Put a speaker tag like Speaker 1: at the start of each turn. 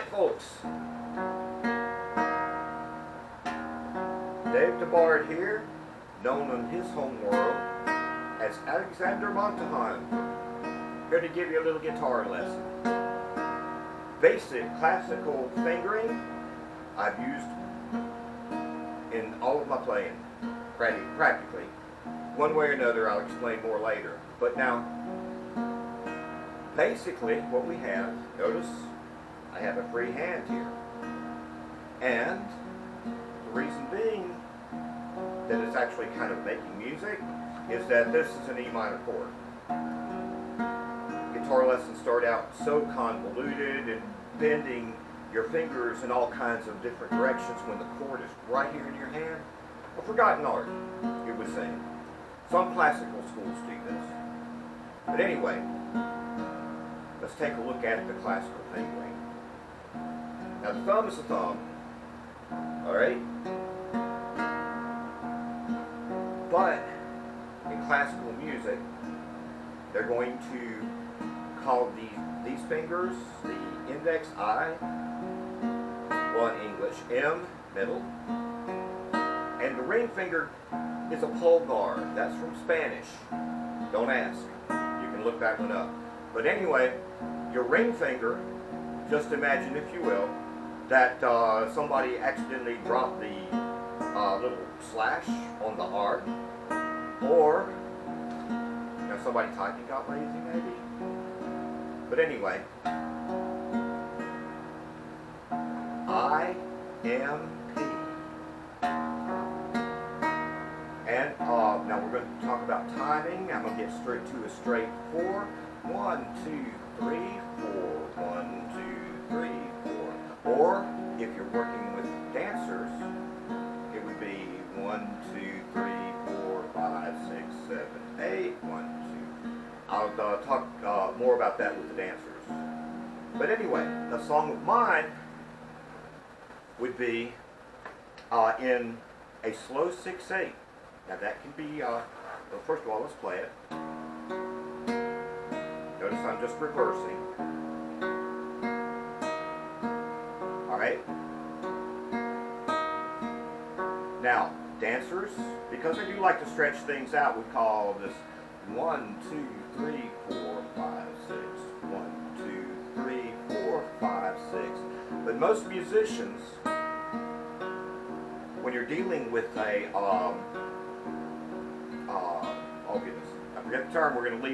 Speaker 1: Alright folks, Dave DeBard here, known in his home world as Alexander Montahan, here to give you a little guitar lesson. Basic classical fingering I've used in all of my playing, practically. One way or another, I'll explain more later. But now, basically what we have, notice I have a free hand here. And the reason being that it's actually kind of making music is that this is an E minor chord. Guitar lessons start out so convoluted and bending your fingers in all kinds of different directions when the chord is right here in your hand. A forgotten art, it was saying. Some classical schools do this. But anyway, let's take a look at the classical fingering. Now the thumb is the thumb, alright? But in classical music, they're going to call these fingers the index I, well in English, M, middle, and the ring finger is a pulgar. That's from Spanish. Don't ask. You can look that one up. But anyway, your ring finger, just imagine, if you will, that somebody accidentally dropped the little slash on the R, or somebody typing got lazy maybe. But anyway, I, M, P. And now we're going to talk about timing. I'm going to get straight to a straight 4. 1, 2, 3, 4. 1, 2, 3, 4. Or if you're working with dancers, it would be 1, 2, 3, 4, 5, 6, 7, 8. 1, 2. I'll talk more about that with the dancers. But anyway, a song of mine would be in a slow 6/8. Now that can be, well, first of all, let's play it. Notice I'm just reversing. Alright? Now, dancers, because I do like to stretch things out, we call this 1, 2, 3, 4, 5, 6. 1, 2, 3, 4, 5, 6. But most musicians, when you're dealing with a, oh goodness, I forget the term, we're going to leave